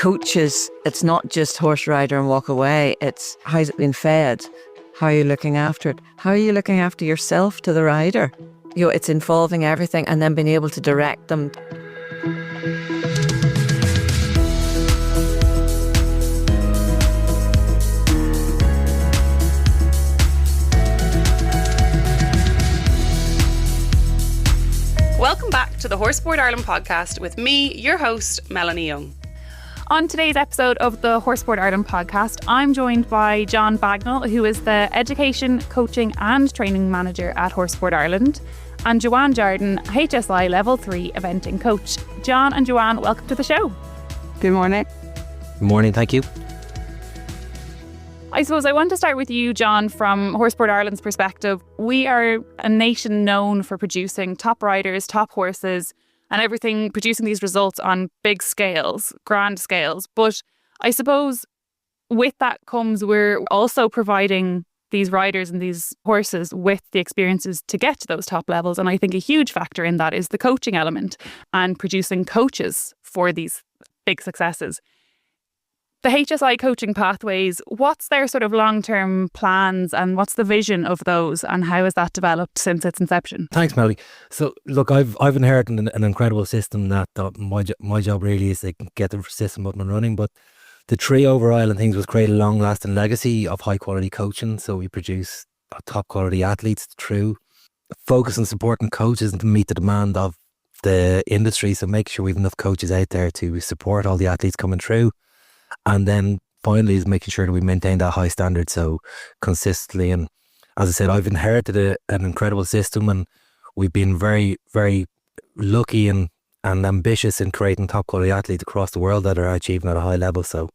coaches, it's not just horse rider and walk away. It's how's it been fed? How are you looking after it? How are you looking after yourself to the rider? You know, it's involving everything and then being able to direct them. Welcome back to the Horseboard Ireland podcast with me, your host, Melanie Young. On today's episode of the Horseboard Ireland podcast, I'm joined by John Bagnall, who is the Education, Coaching and Training Manager at Horseboard Ireland, and Joanne Jarden, HSI Level 3 Eventing Coach. John and Joanne, welcome to the show. Good morning. Good morning, thank you. I suppose I want to start with you, John, from Horseboard Ireland's perspective. We are a nation known for producing top riders, top horses, and everything, producing these results on big scales, grand scales. But I suppose with that comes we're also providing these riders and these horses with the experiences to get to those top levels. And I think a huge factor in that is the coaching element and producing coaches for these big successes. The HSI coaching pathways, what's their sort of long-term plans and what's the vision of those and how has that developed since its inception? Thanks, Melanie. So, look, I've inherited an incredible system that my job really is to get the system up and running. But the tree over Ireland things was create a long-lasting legacy of high-quality coaching. So we produce top-quality athletes through focus on supporting coaches to meet the demand of the industry. So make sure we have enough coaches out there to support all the athletes coming through. And then finally is making sure that we maintain that high standard so consistently. And as I said, I've inherited an incredible system and we've been very, very lucky and ambitious in creating top quality athletes across the world that are achieving at a high level. So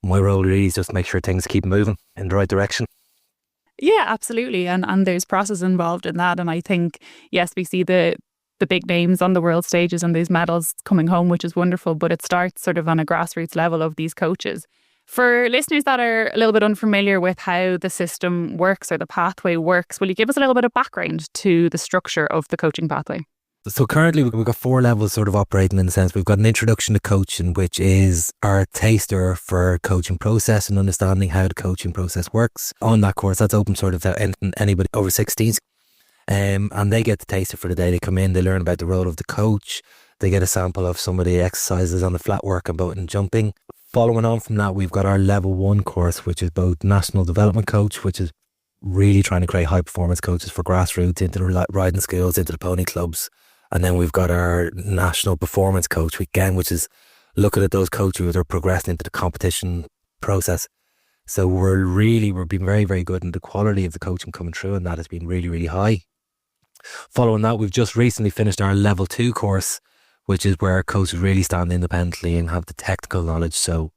my role really is just make sure things keep moving in the right direction. Yeah, absolutely. And there's process involved in that. And I think, yes, we see the big names on the world stages and these medals coming home, which is wonderful, but it starts sort of on a grassroots level of these coaches. For listeners that are a little bit unfamiliar with how the system works or the pathway works, will you give us a little bit of background to the structure of the coaching pathway? So currently we've got 4 levels sort of operating in the sense we've got an introduction to coaching, which is our taster for coaching process and understanding how the coaching process works. On that course, that's open sort of to anybody over 16s. And they get the taster for the day. They come in, they learn about the role of the coach. They get a sample of some of the exercises on the flat work and boat and jumping. Following on from that, we've got our level 1 course, which is both national development coach, which is really trying to create high performance coaches for grassroots into the riding schools, into the pony clubs. And then we've got our national performance coach, again, which is looking at those coaches that are progressing into the competition process. So we're being very, very good, and the quality of the coaching coming through and that has been really, really high. Following that, we've just recently finished our level 2 course, which is where coaches really stand independently and have the technical knowledge. So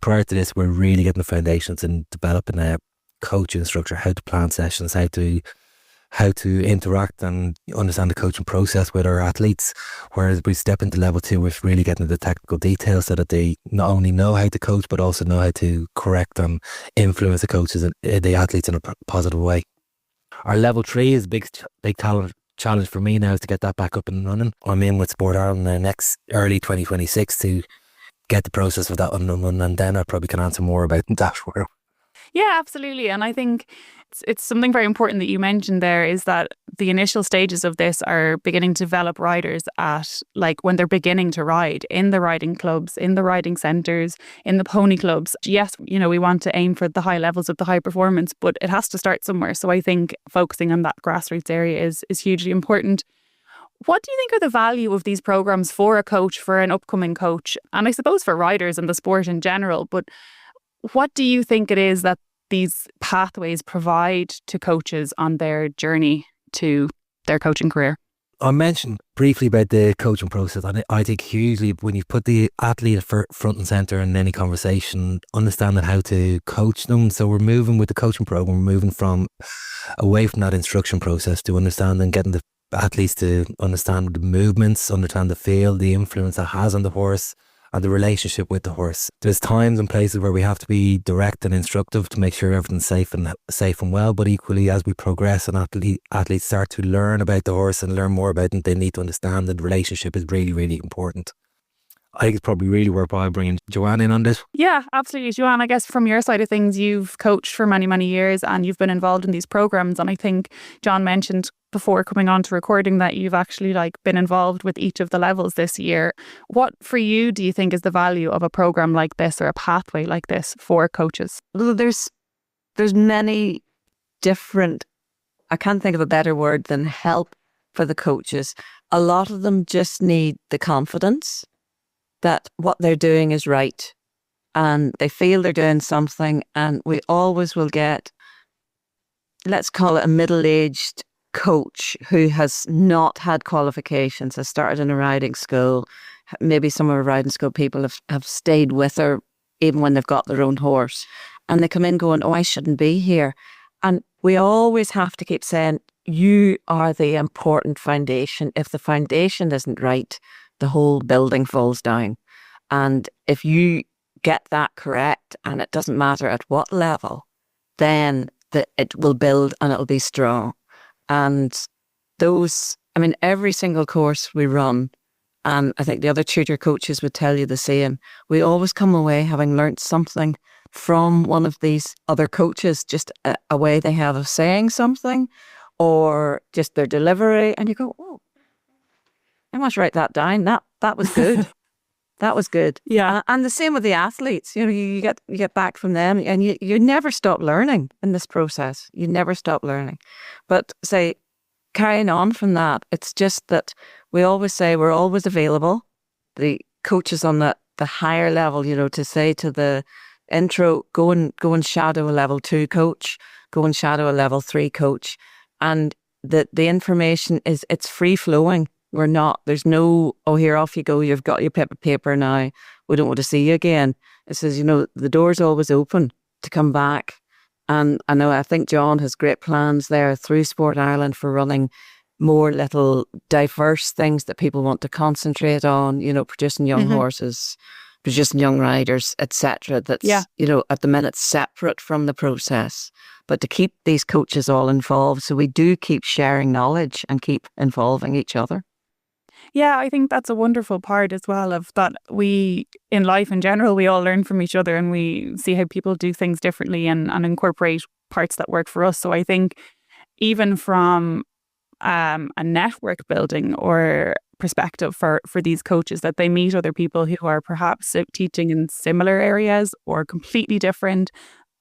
prior to this, we're really getting the foundations and developing a coaching structure, how to plan sessions, how to interact and understand the coaching process with our athletes. Whereas we step into level 2, we're really getting into the technical details so that they not only know how to coach, but also know how to correct and influence the coaches and the athletes in a positive way. Our level 3 is a big challenge for me now is to get that back up and running. I'm in with Sport Ireland next early 2026 to get the process of that up and running, and then I probably can answer more about that. Yeah, absolutely. And I think it's something very important that you mentioned there is that the initial stages of this are beginning to develop riders at like when they're beginning to ride in the riding clubs, in the riding centres, in the pony clubs. Yes, you know, we want to aim for the high levels of the high performance, but it has to start somewhere. So I think focusing on that grassroots area is hugely important. What do you think are the value of these programs for a coach, for an upcoming coach, and I suppose for riders and the sport in general? But what do you think it is that these pathways provide to coaches on their journey to their coaching career? I mentioned briefly about the coaching process. I think hugely when you put the athlete front and centre in any conversation, understanding how to coach them. So we're moving with the coaching program, we're moving away from that instruction process to understanding, getting the athletes to understand the movements, understand the feel, the influence that has on the horse, and the relationship with the horse. There's times and places where we have to be direct and instructive to make sure everything's safe and well, but equally as we progress and athletes start to learn about the horse and learn more about it, they need to understand that the relationship is really, really important. I think it's probably really worthwhile bringing Joanne in on this. Yeah, absolutely. Joanne, I guess from your side of things, you've coached for many, many years and you've been involved in these programs. And I think John mentioned before coming on to recording that you've actually been involved with each of the levels this year. What for you do you think is the value of a program like this or a pathway like this for coaches? Well, there's many different, I can't think of a better word than help for the coaches. A lot of them just need the confidence that what they're doing is right and they feel they're doing something. And we always will get, let's call it a middle-aged coach who has not had qualifications, has started in a riding school. Maybe some of our riding school people have stayed with her even when they've got their own horse. And they come in going, oh, I shouldn't be here. And we always have to keep saying, you are the important foundation. If the foundation isn't right, the whole building falls down. And if you get that correct, and it doesn't matter at what level, then it will build and it'll be strong. And every single course we run, and I think the other tutor coaches would tell you the same, we always come away having learnt something from one of these other coaches, just a way they have of saying something or just their delivery. And you go, oh, I must write that down. That was good. That was good. Yeah. And the same with the athletes. You get back from them and you never stop learning in this process. You never stop learning. But say, carrying on from that, it's just that we always say we're always available. The coaches on the higher level, to say to the intro, go and shadow a level 2 coach, go and shadow a level 3 coach. And the information it's free flowing. There's no, oh, here, off you go, you've got your paper now, we don't want to see you again. It says, the door's always open to come back. And I think John has great plans there through Sport Ireland for running more little diverse things that people want to concentrate on, producing young horses, producing young riders, etc. That's, at the minute separate from the process. But to keep these coaches all involved, so we do keep sharing knowledge and keep involving each other. Yeah, I think that's a wonderful part as well of that we, in life in general, we all learn from each other and we see how people do things differently and incorporate parts that work for us. So I think even from a network building or perspective for these coaches, that they meet other people who are perhaps teaching in similar areas or completely different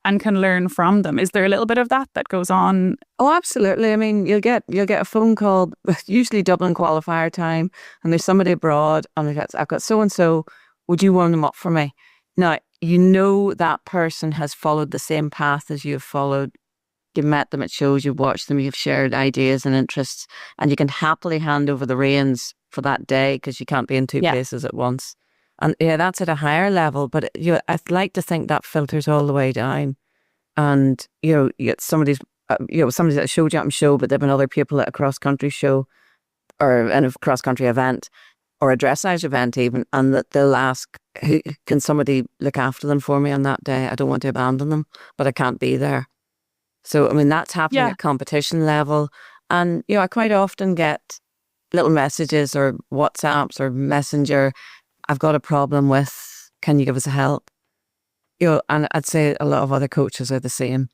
and can learn from them. Is there a little bit of that goes on? Oh, absolutely. I mean, you'll get a phone call, usually Dublin qualifier time, and there's somebody abroad, and I've got so-and-so, would you warm them up for me? Now, that person has followed the same path as you've followed. You've met them at shows, you've watched them, you've shared ideas and interests, and you can happily hand over the reins for that day because you can't be in two places at once. And that's at a higher level, but I'd like to think that filters all the way down. And you get somebody at a show jumping show, but there've been other people at a cross country show or in a cross country event or a dressage event even, and that they'll ask, can somebody look after them for me on that day? I don't want to abandon them, but I can't be there. So that's happening at competition level. And I quite often get little messages or WhatsApps or Messenger. I've got a problem with, can you give us a help? And I'd say a lot of other coaches are the same.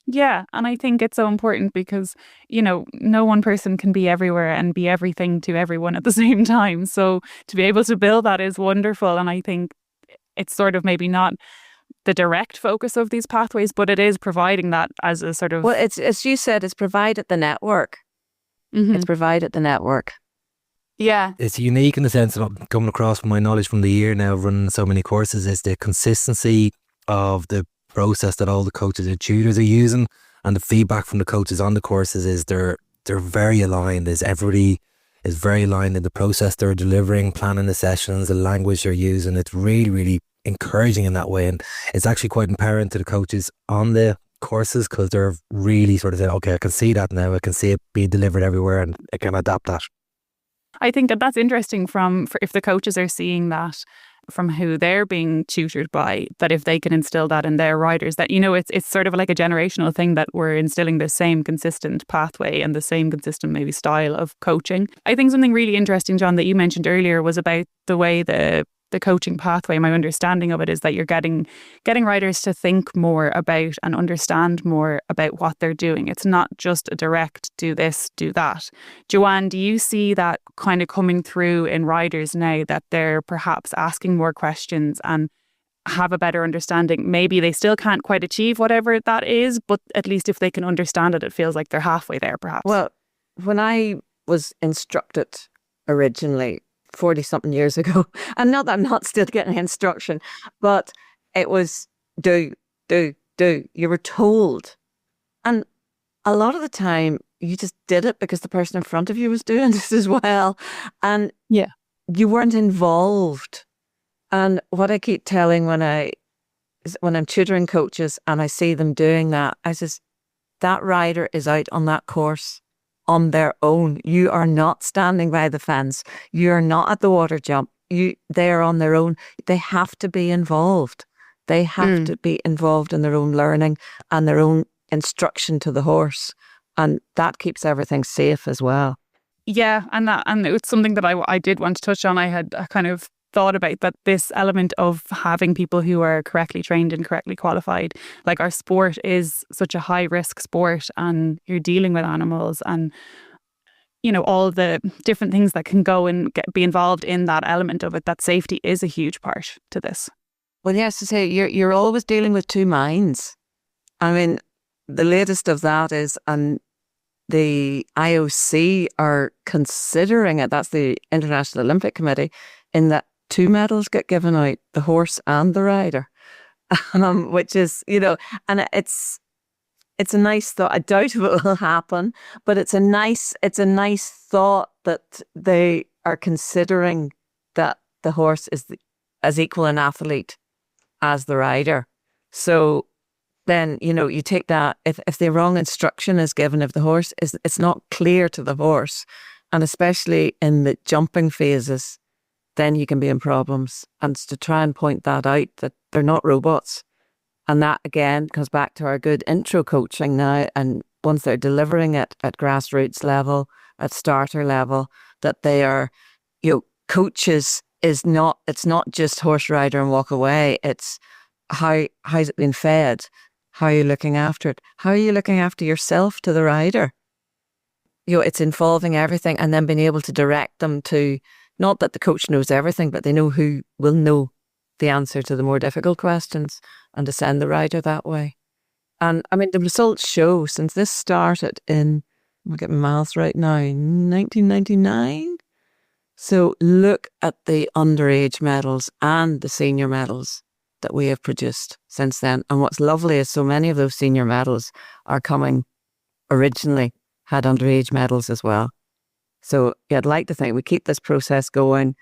Yeah, and I think it's so important because, no one person can be everywhere and be everything to everyone at the same time. So to be able to build that is wonderful. And I think it's sort of maybe not the direct focus of these pathways, but it is providing that as a sort of... Well, it's, as you said, it's provided the network. It's provided the network. Yeah. It's unique in the sense of coming across from my knowledge from the year now of running so many courses is the consistency of the process that all the coaches and tutors are using, and the feedback from the coaches on the courses is they're very aligned. Everybody is very aligned in the process they're delivering, planning the sessions, the language they're using. It's really, really encouraging in that way, and it's actually quite empowering to the coaches on the courses because they're really sort of saying, okay, I can see that now, I can see it being delivered everywhere and I can adapt that. I think that's interesting for if the coaches are seeing that from who they're being tutored by, that if they can instill that in their riders, that, you know, it's sort of like a generational thing, that we're instilling the same consistent pathway and the same consistent maybe style of coaching. I think something really interesting, John, that you mentioned earlier was about the way the coaching pathway. My understanding of it is that you're getting riders to think more about and understand more about what they're doing. It's not just a direct do this, do that. Joanne, do you see that kind of coming through in riders now, that they're perhaps asking more questions and have a better understanding? Maybe they still can't quite achieve whatever that is, but at least if they can understand it, it feels like they're halfway there, perhaps. Well, when I was instructed originally, 40-something years ago, and not that I'm not still getting instruction, but it was do. You were told. And a lot of the time, you just did it because the person in front of you was doing this as well. And you weren't involved. And what I keep telling when I'm tutoring coaches and I see them doing that, I says, that rider is out on that course on their own. You are not standing by the fence. You're not at the water jump. They're on their own. They have to be involved. They have to be involved in their own learning and their own instruction to the horse. And that keeps everything safe as well. Yeah, and it's something that I did want to touch on. I had kind of thought about that, this element of having people who are correctly trained and correctly qualified. Like, our sport is such a high risk sport, and you're dealing with animals and, you know, all the different things that can go and be involved in that element of it, that safety is a huge part to this. Well, yes, to say you're always dealing with two minds. I mean, the latest of that is, and the IOC are considering it, that's the International Olympic Committee, in that 2 medals get given out, the horse and the rider, which is, you know, and it's a nice thought. I doubt if it will happen, but it's a nice thought that they are considering that the horse is as equal an athlete as the rider. So then, you know, you take that, if the wrong instruction is given, if the horse it's not clear to the horse, and especially in the jumping phases, then you can be in problems. And to try and point that out, that they're not robots. And that, again, comes back to our good intro coaching now. And once they're delivering it at grassroots level, at starter level, that they are, you know, coaches it's not just horse rider and walk away. It's how's it been fed? How are you looking after it? How are you looking after yourself to the rider? You know, it's involving everything, and then being able to direct them to, not that the coach knows everything, but they know who will know the answer to the more difficult questions, and to send the rider that way. And I mean, the results show, since this started in, I'm getting maths right now, 1999. So look at the underage medals and the senior medals that we have produced since then. And what's lovely is so many of those senior medals are coming, originally had underage medals as well. So yeah, I'd like to think we keep this process going.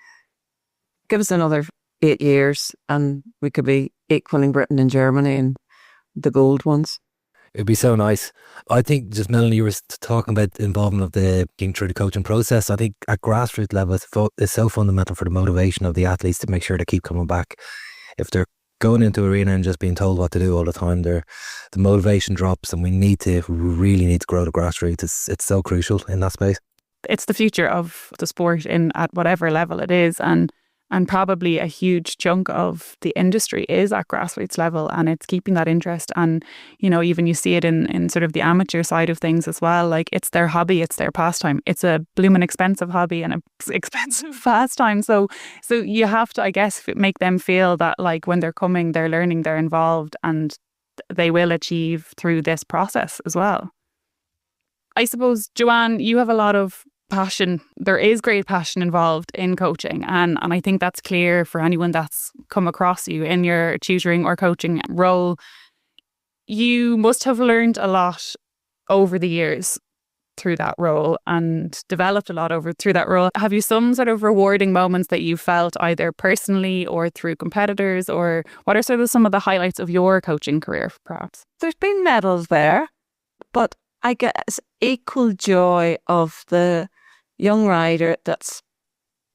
Give us another 8 years and we could be equaling Britain and Germany and the gold ones. It'd be so nice. I think, just Melanie, you were talking about the involvement of the getting through the coaching process. I think at grassroots level, it's so fundamental for the motivation of the athletes to make sure they keep coming back. If they're going into arena and just being told what to do all the time, the motivation drops, and we really need to grow the grassroots. It's so crucial in that space. It's the future of the sport at whatever level it is, and probably a huge chunk of the industry is at grassroots level, and it's keeping that interest. And, you know, even you see it in sort of the amateur side of things as well. Like, it's their hobby, it's their pastime. It's a blooming expensive hobby and an expensive pastime. So you have to, I guess, make them feel that, like, when they're coming, they're learning, they're involved, and they will achieve through this process as well. I suppose, Joanne, you have a lot of passion. There is great passion involved in coaching, and I think that's clear for anyone that's come across you in your tutoring or coaching role. You must have learned a lot over the years through that role and developed a lot through that role. Have you some sort of rewarding moments that you felt either personally or through competitors, or what are sort of some of the highlights of your coaching career, perhaps? There's been medals there, but I guess equal joy of the young rider that's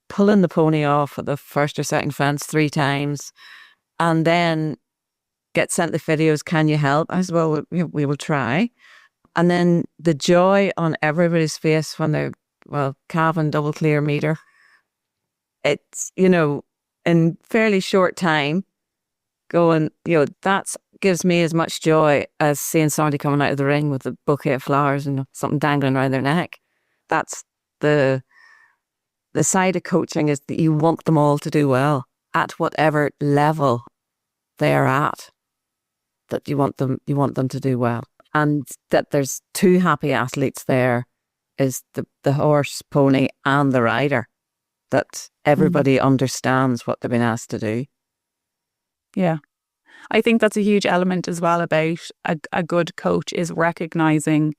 pulling the pony off at the first or second fence 3 times and then get sent the videos, can you help? I said, well, we will try. And then the joy on everybody's face when they're, calving double clear meter. It's, in fairly short time going, that gives me as much joy as seeing somebody coming out of the ring with a bouquet of flowers and something dangling around their neck. That's the side of coaching, is that you want them all to do well at whatever level they're at, that you want them to do well. And that there's 2 happy athletes there is the horse, pony and the rider, that everybody understands what they've been asked to do. Yeah. I think that's a huge element as well about a good coach, is recognising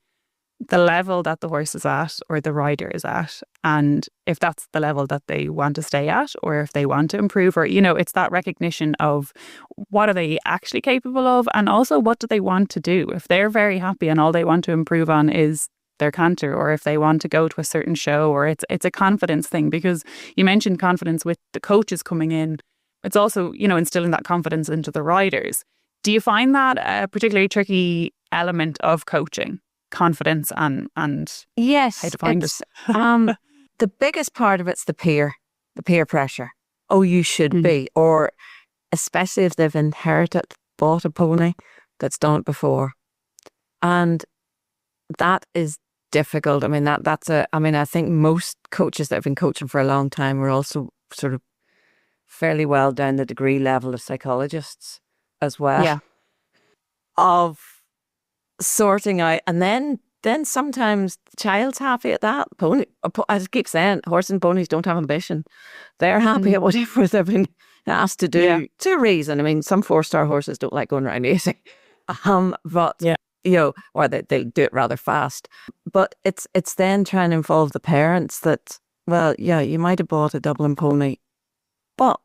the level that the horse is at or the rider is at, and if that's the level that they want to stay at or if they want to improve, or it's that recognition of what are they actually capable of, and also what do they want to do. If they're very happy and all they want to improve on is their canter, or if they want to go to a certain show, or it's a confidence thing, because you mentioned confidence with the coaches coming in. It's also, instilling that confidence into the riders. Do you find that a particularly tricky element of coaching? Confidence and yes, how to find it? The biggest part of it's the peer pressure. Oh, you should be, or especially if they've bought a pony that's done it before, and that is difficult. I mean, I think most coaches that have been coaching for a long time are also sort of fairly well down the degree level of psychologists as well. Yeah. Of sorting out, and then sometimes the child's happy at that. Pony, I just keep saying, horses and ponies don't have ambition. They're happy at whatever they've been asked to do, to a reason. I mean, some 4-star horses don't like going around easy, but or they do it rather fast. But it's then trying to involve the parents that, you might have bought a Dublin pony, but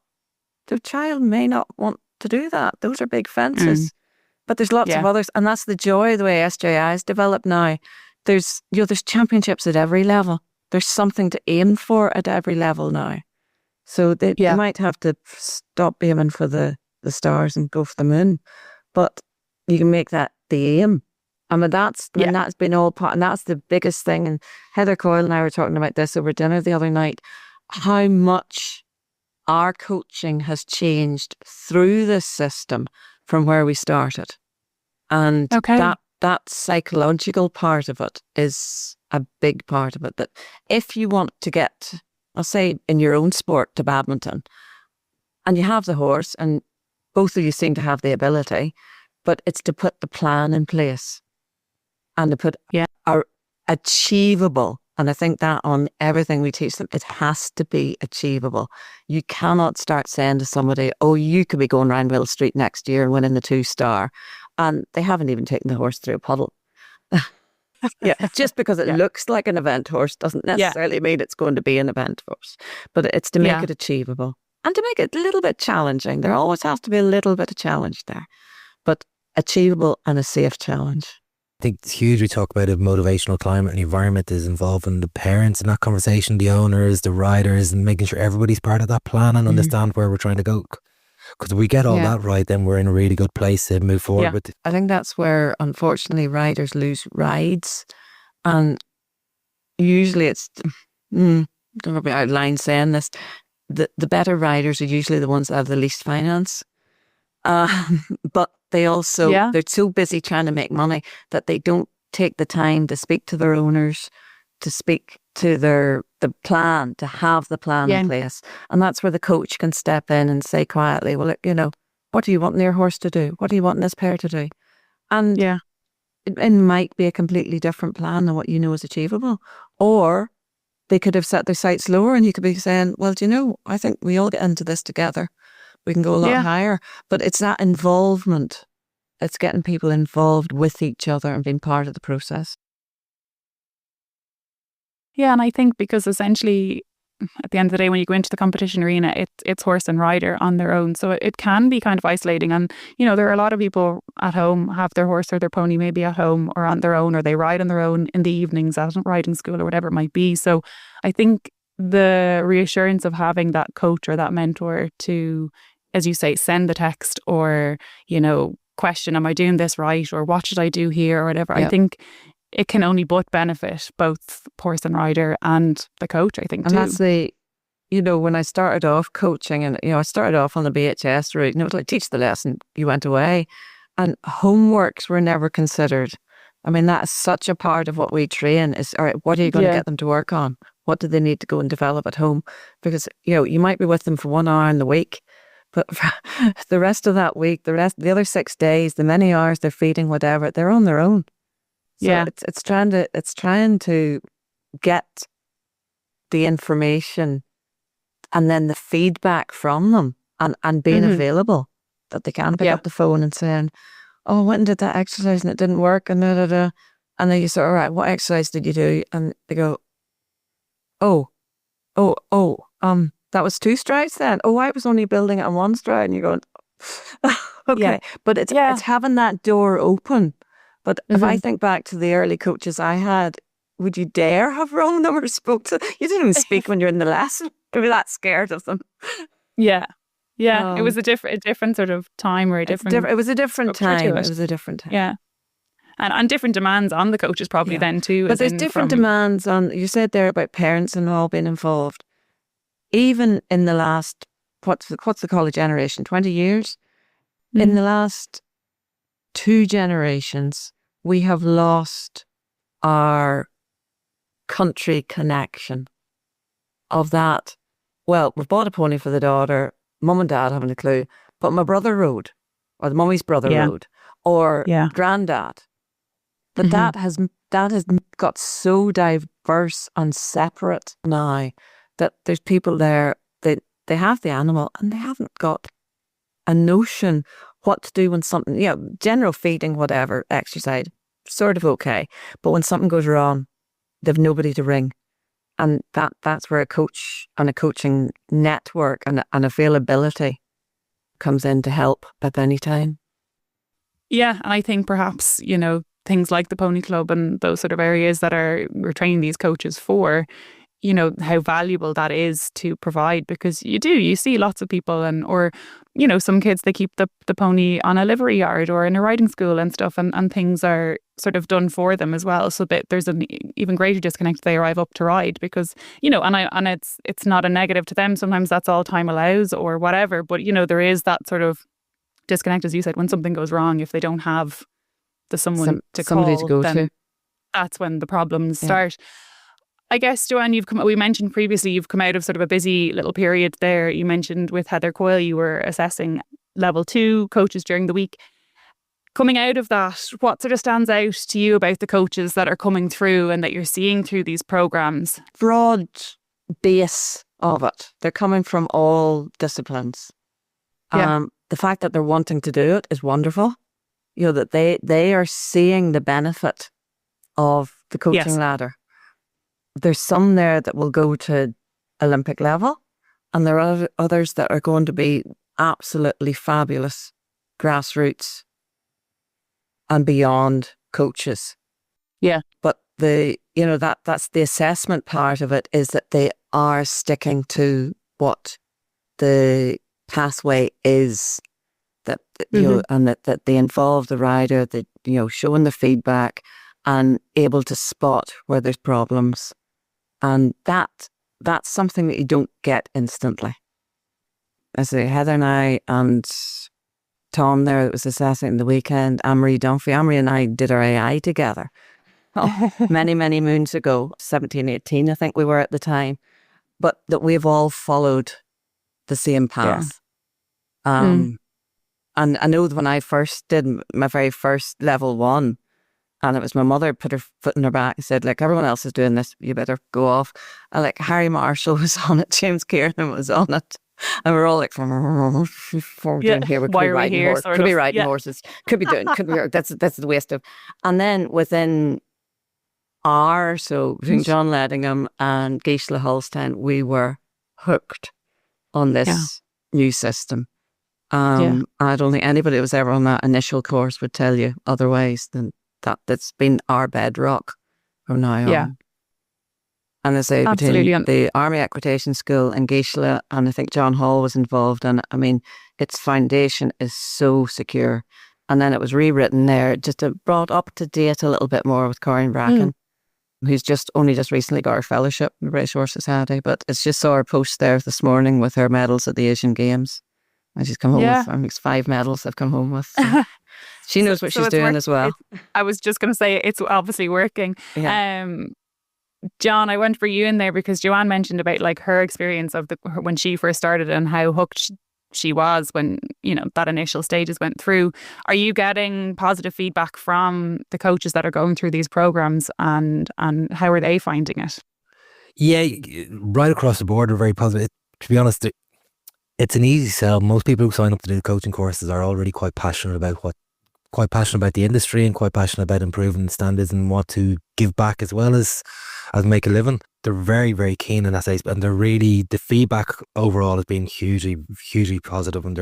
the child may not want to do that. Those are big fences. But there's lots of others, and that's the joy of the way SJI is developed now. There's championships at every level. There's something to aim for at every level now. So they might have to stop aiming for the stars and go for the moon, but you can make that the aim. I mean, that's been all part, and that's the biggest thing. And Heather Coyle and I were talking about this over dinner the other night, how much our coaching has changed through this system from where we started. And that psychological part of it is a big part of it. That if you want to get, I'll say in your own sport, to badminton, and you have the horse, and both of you seem to have the ability, but it's to put the plan in place and to put our achievable. And I think that on everything we teach them, it has to be achievable. You cannot start saying to somebody, oh, you could be going around Mill Street next year and winning the 2-star. And they haven't even taken the horse through a puddle. Just because it looks like an event horse doesn't necessarily mean it's going to be an event horse. But it's to make it achievable and to make it a little bit challenging. There always has to be a little bit of challenge there, but achievable and a safe challenge. I think it's huge. We talk about a motivational climate and environment is involving the parents in that conversation, the owners, the riders, and making sure everybody's part of that plan and understand where we're trying to go. Because if we get all that right, then we're in a really good place to move forward with it. I think that's where, unfortunately, riders lose rides. And usually it's, don't know if I outline saying this, the better riders are usually the ones that have the least finance. But they also, they're so busy trying to make money that they don't take the time to speak to their owners, to speak to the plan, to have the plan in place. And that's where the coach can step in and say quietly, well, what do you want your horse to do? What do you want this pair to do? And it might be a completely different plan than what you know is achievable. Or they could have set their sights lower and you could be saying, well, I think we all get into this together. We can go a lot higher. But it's that involvement. It's getting people involved with each other and being part of the process. Yeah, and I think because essentially at the end of the day, when you go into the competition arena, it's horse and rider on their own. So it can be kind of isolating. And, there are a lot of people at home have their horse or their pony maybe at home or on their own, or they ride on their own in the evenings at riding school or whatever it might be. So I think the reassurance of having that coach or that mentor to, as you say, send the text or, question, am I doing this right? Or what should I do here or whatever. Yep. I think it can only but benefit both horse and rider and the coach, I think, And too. that's when I started off coaching and, I started off on the BHS route and it was like, teach the lesson, you went away. And homeworks were never considered. I mean, that is such a part of what we train is, all right, what are you going to get them to work on? What do they need to go and develop at home? Because, you might be with them for 1 hour in the week, but the rest of that week, the other 6 days, the many hours they're feeding, whatever, they're on their own. So it's trying to get the information and then the feedback from them and being available, that they can pick up the phone and saying, oh, I went and did that exercise and it didn't work and da, da, da. And then you say, all right, what exercise did you do? And they go, that was 2 strides then. Oh, I was only building it on 1 stride. And you're going, okay. Yeah. But it's having that door open. But if I think back to the early coaches I had, would you dare have rung them or spoke to them? You didn't even speak when you're in the lesson. You were that scared of them. Yeah. Yeah. It was a different sort of time or a different... It was a different time. It was a different time. Yeah. And different demands on the coaches probably then too. But there's different demands on, you said there about parents and all being involved. Even in the last, what's the college generation, 20 years? In the last 2 generations, we have lost our country connection of that. Well, we've bought a pony for the daughter, mum and dad haven't a clue, but my brother rode, or the mummy's brother rode, or granddad. But that has got so diverse and separate now that there's people there that they have the animal and they haven't got a notion what to do when something, general feeding, whatever, exercise, sort of okay. But when something goes wrong, they've nobody to ring. And that's where a coach and a coaching network and availability comes in to help at any time. Yeah, and I think perhaps, things like the Pony Club and those sort of areas that we're training these coaches for, how valuable that is to provide, because you see lots of people or some kids, they keep the pony on a livery yard or in a riding school and stuff, and things are sort of done for them as well, so that there's an even greater disconnect if they arrive up to ride, because and it's not a negative to them. Sometimes that's all time allows or whatever, but there is that sort of disconnect, as you said, when something goes wrong, if they don't have somebody to go to, that's when the problems start. I guess, Joanne, we mentioned previously you've come out of sort of a busy little period there. You mentioned with Heather Coyle you were assessing level 2 coaches during the week. Coming out of that, what sort of stands out to you about the coaches that are coming through and that you're seeing through these programmes? Broad base of it. They're coming from all disciplines. The fact that they're wanting to do it is wonderful. That they are seeing the benefit of the coaching ladder. There's some there that will go to Olympic level, and there are others that are going to be absolutely fabulous grassroots and beyond coaches. Yeah. But that's the assessment part of it, is that they are sticking to what the pathway is, that and that they involve the rider, that showing the feedback and able to spot where there's problems. And that's something that you don't get instantly. I say Heather and I and Tom there that was assessing the weekend, Anne-Marie Dunphy. Anne-Marie and I did our AI together many, many moons ago, 17, 18 I think we were at the time. But that we've all followed the same path. And I know that when I first did my very first level 1, and it was my mother put her foot in her back and said, everyone else is doing this, you better go off. And Harry Marshall was on it, James Kiernan was on it. And we're all like, what are we doing here? We could be riding horses. Could be riding horses. Could be that's the waste of. And then within hour or so, between John Ledingham and Gisela Holstein, we were hooked on this new system. I don't think anybody that was ever on that initial course would tell you otherwise than that's been our bedrock from now on. And I say Absolutely. between the Army Equitation School and Gisela, and I think John Hall was involved. And I mean, its foundation is so secure. And then it was rewritten there, just to brought up to date a little bit more with Corinne Bracken, who's only just recently got her fellowship in the British Horse Society. But it's just saw her post there this morning with her medals at the Asian Games. And she's come home with, I think it's 5 medals I've come home with. So she knows what she's doing as well. I was just going to say, it's obviously working. Yeah. John, I went for you in there because Joanne mentioned about like her experience of when she first started and how hooked she was when, you know, that initial stages went through. Are you getting positive feedback from the coaches that are going through these programs, and how are they finding it? Yeah, right across the board are very positive. To be honest, it's an easy sell. Most people who sign up to do coaching courses are already quite passionate about the industry and quite passionate about improving standards and want to give back as well as make a living. They're very, very keen in that space, and the feedback overall has been hugely, hugly positive. And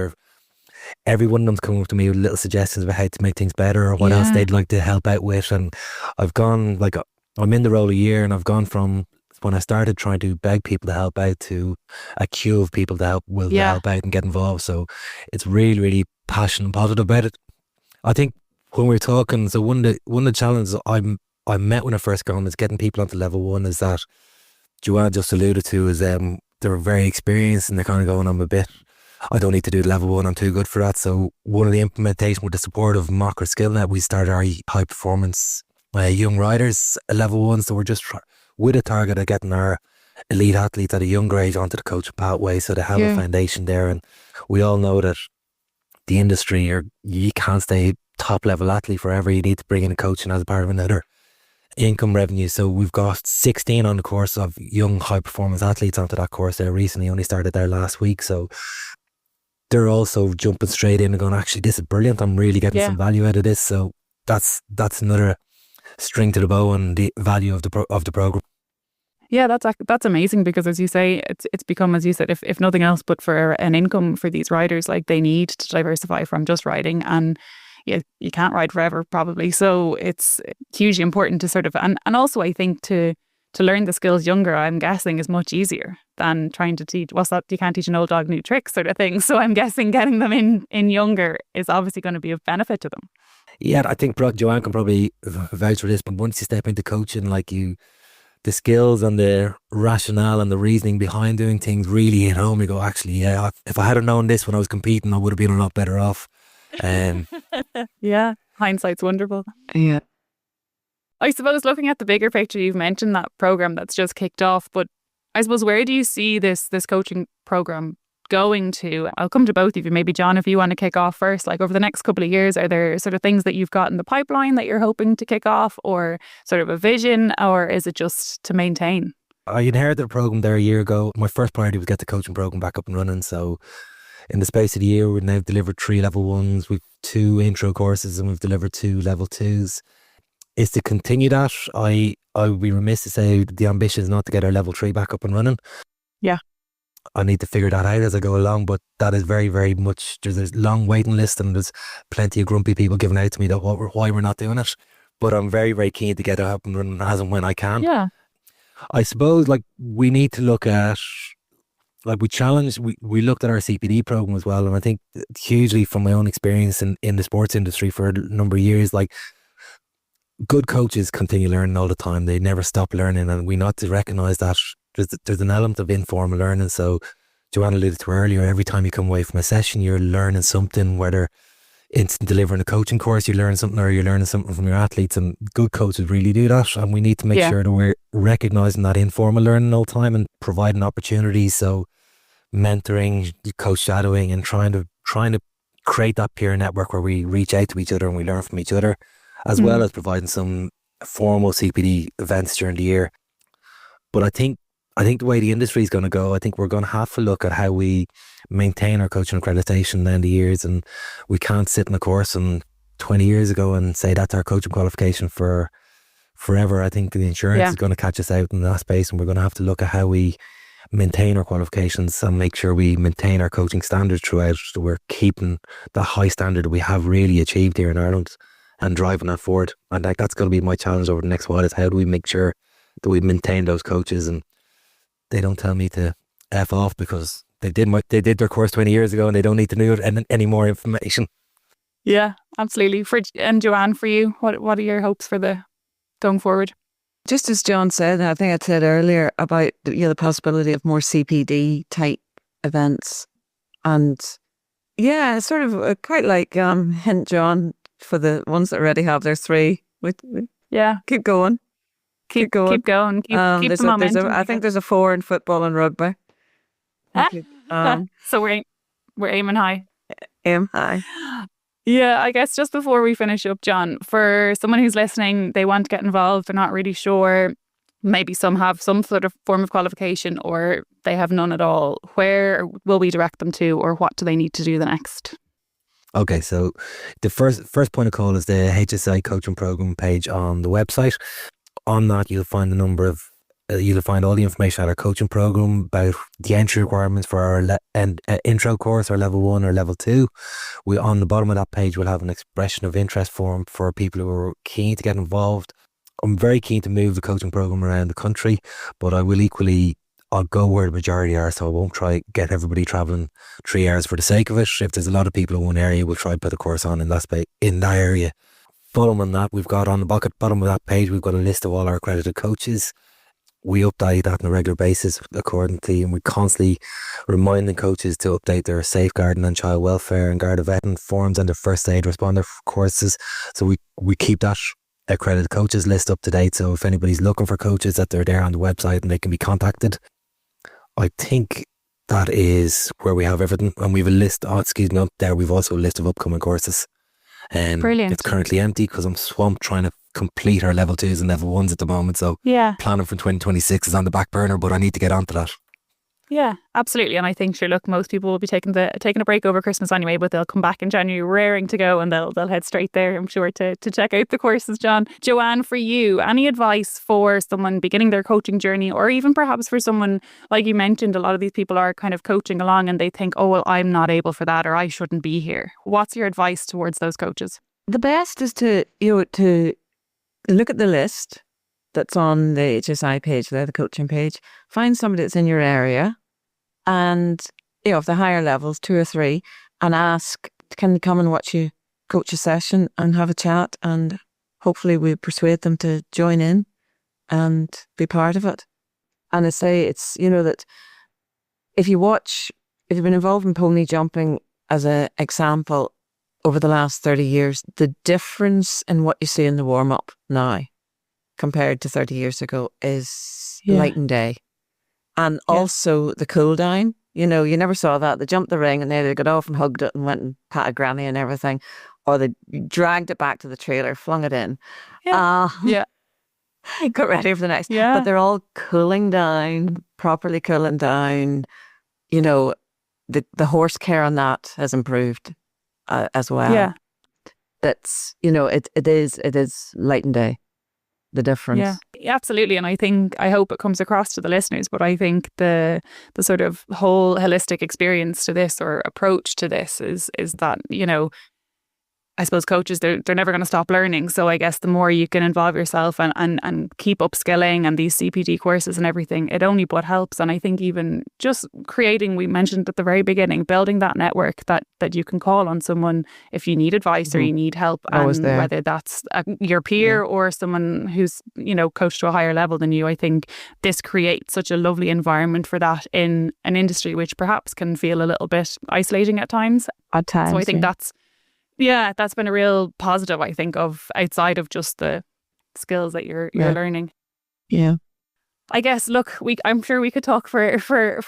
every one of them's coming up to me with little suggestions about how to make things better or what else they'd like to help out with. And I'm in the role a year, and I've gone from when I started trying to beg people to help out to a queue of people to help out and get involved. So it's really, really passionate and positive about it. I think when we're talking, so one of the challenges I met when I first got on is getting people onto level 1, is that Joanne just alluded to, is they're very experienced and they're kind of going, I don't need to do level 1, I'm too good for that. So one of the implementation with the support of Mocker SkillNet, we started our high performance young riders at level 1. So we're just with a target of getting our elite athletes at a younger age onto the coaching pathway, so they have a foundation there. And we all know that the industry, you can't stay top level athlete forever. You need to bring in a coaching as a part of another income revenue. So we've got 16 on the course of young high performance athletes onto that course there recently, only started there last week. So they're also jumping straight in and going, actually, this is brilliant, I'm really getting some value out of this. So that's another string to the bow and the value of the program. Yeah, that's amazing, because as you say, it's become, as you said, if nothing else, but for an income for these riders, like they need to diversify from just riding, and you can't ride forever probably. So it's hugely important to sort of, and also I think to learn the skills younger, I'm guessing, is much easier than trying to teach, what's that, you can't teach an old dog new tricks sort of thing. So I'm guessing getting them in younger is obviously going to be of benefit to them. Yeah, I think Joanne can probably vouch for this, but once you step into coaching, the skills and the rationale and the reasoning behind doing things really hit home. You go, actually, if I had known this when I was competing, I would have been a lot better off. Yeah, hindsight's wonderful. Yeah. I suppose looking at the bigger picture, you've mentioned that program that's just kicked off, but I suppose where do you see this coaching program going to? I'll come to both of you. Maybe John, if you want to kick off first, like over the next couple of years, are there sort of things that you've got in the pipeline that you're hoping to kick off, or sort of a vision, or is it just to maintain? I inherited a program there a year ago. My first priority was get the coaching program back up and running. So in the space of the year, we've now delivered 3 level 1s, we've 2 intro courses, and we've delivered 2 level 2s. Is to continue that. I would be remiss to say the ambition is not to get our level 3 back up and running. Yeah. I need to figure that out as I go along, but that is very, very much, there's a long waiting list and there's plenty of grumpy people giving out to me that why we're not doing it. But I'm very, very keen to get it up and running as and when I can. Yeah. I suppose we need to look at, we looked at our CPD program as well, and I think hugely from my own experience in the sports industry for a number of years, good coaches continue learning all the time. They never stop learning, and we need to recognise that there's an element of informal learning. So Joanne alluded to earlier, every time you come away from a session, you're learning something, whether it's delivering a coaching course, you learn something, or you're learning something from your athletes, and good coaches really do that. And we need to make sure that we're recognising that informal learning all the time and providing opportunities. So mentoring, coach shadowing, and trying to create that peer network where we reach out to each other and we learn from each other, as well as providing some formal CPD events during the year. But I think the way the industry is going to go, I think we're going to have to look at how we maintain our coaching accreditation down the years. And we can't sit in a course and 20 years ago and say that's our coaching qualification for forever. I think the insurance is going to catch us out in that space, and we're going to have to look at how we maintain our qualifications and make sure we maintain our coaching standards throughout, so we're keeping the high standard that we have really achieved here in Ireland and driving that forward. And that's going to be my challenge over the next while, is how do we make sure that we maintain those coaches and they don't tell me to F off because they did their course 20 years ago and they don't need to know any more information. Yeah, absolutely. And Joanne, for you, what are your hopes for the going forward? Just as John said, I think I said earlier about the possibility of more CPD type events, and it's sort of quite like hint John for the ones that already have their 3. Keep going, keep going, keep the momentum. I think there's a 4 in football and rugby. So we're aiming high. Aim high. Yeah, I guess just before we finish up, John, for someone who's listening, they want to get involved, they're not really sure, maybe some have some sort of form of qualification or they have none at all. Where will we direct them to, or what do they need to do the next? Okay, so the first point of call is the HSI coaching program page on the website. On that, you'll find you'll find all the information at our coaching program about the entry requirements for our intro course, or level 1 or level 2. On the bottom of that page, we'll have an expression of interest form for people who are keen to get involved. I'm very keen to move the coaching program around the country, but I'll go where the majority are, so I won't try get everybody travelling 3 hours for the sake of it. If there's a lot of people in one area, we'll try to put a course on in that area. Following that, we've got on the bottom of that page, we've got a list of all our accredited coaches. We update that on a regular basis accordingly, and we constantly reminding coaches to update their safeguarding and child welfare and Garda vetting forms and their first aid responder courses. So we keep that accredited coaches list up to date. So if anybody's looking for coaches, that they're there on the website and they can be contacted. I think that is where we have everything, and we've a list. Up there. We've also a list of upcoming courses. Brilliant. It's currently empty because I'm swamped trying to complete our level 2s and level 1s at the moment. So planning for 2026 is on the back burner, but I need to get onto that. Yeah, absolutely. And I think, most people will be taking a break over Christmas anyway, but they'll come back in January raring to go, and they'll head straight there, I'm sure, to check out the courses, John. Joanne, for you, any advice for someone beginning their coaching journey, or even perhaps for someone, like you mentioned, a lot of these people are kind of coaching along and they think, oh, well, I'm not able for that, or I shouldn't be here. What's your advice towards those coaches? The best is to look at the list that's on the HSI page there, the coaching page. Find somebody that's in your area, and of the higher levels, 2 or 3, and ask, can they come and watch you coach a session and have a chat, and hopefully we persuade them to join in and be part of it. And I say it's that if you've been involved in pony jumping as an example over the last 30 years, the difference in what you see in the warm-up now compared to 30 years ago is night and day. And also the cool down, you never saw that. They jumped the ring and they got off and hugged it and went and patted granny and everything. Or they dragged it back to the trailer, flung it in. Got ready for the next. Yeah. But they're all cooling down, properly cooling down. The horse care on that has improved as well. Yeah. That's, it is light and day. The difference. Yeah, absolutely. And I hope it comes across to the listeners, but I think the sort of whole holistic experience to this, or approach to this, is that, I suppose coaches, they're never going to stop learning. So I guess the more you can involve yourself and keep upskilling, and these CPD courses and everything, it only but helps. And I think even just creating, we mentioned at the very beginning, building that network that you can call on someone if you need advice or you need help, and whether that's your peer or someone who's, coached to a higher level than you. I think this creates such a lovely environment for that in an industry which perhaps can feel a little bit isolating at times. So I think that's been a real positive, I think, of outside of just the skills that you're learning. Yeah. I guess, look, I'm sure we could talk for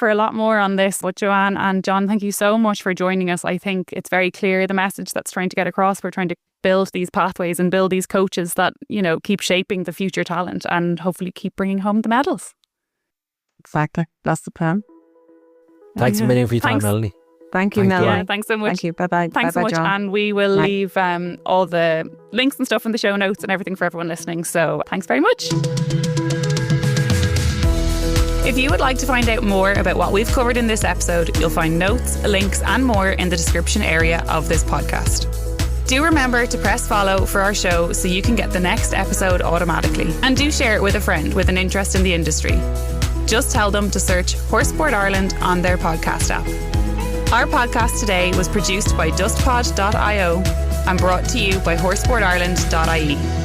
a lot more on this, but Joanne and John, thank you so much for joining us. I think it's very clear the message that's trying to get across. We're trying to build these pathways and build these coaches that, keep shaping the future talent and hopefully keep bringing home the medals. Exactly. That's the plan. Thanks a million for your time, Melanie. Thank you, Melanie. Yeah, thanks so much. Thank you. Bye-bye. Thanks so much. John. And we will leave all the links and stuff in the show notes and everything for everyone listening. So thanks very much. If you would like to find out more about what we've covered in this episode, you'll find notes, links and more in the description area of this podcast. Do remember to press follow for our show so you can get the next episode automatically. And do share it with a friend with an interest in the industry. Just tell them to search Horseboard Ireland on their podcast app. Our podcast today was produced by dustpod.io and brought to you by horseboardireland.ie.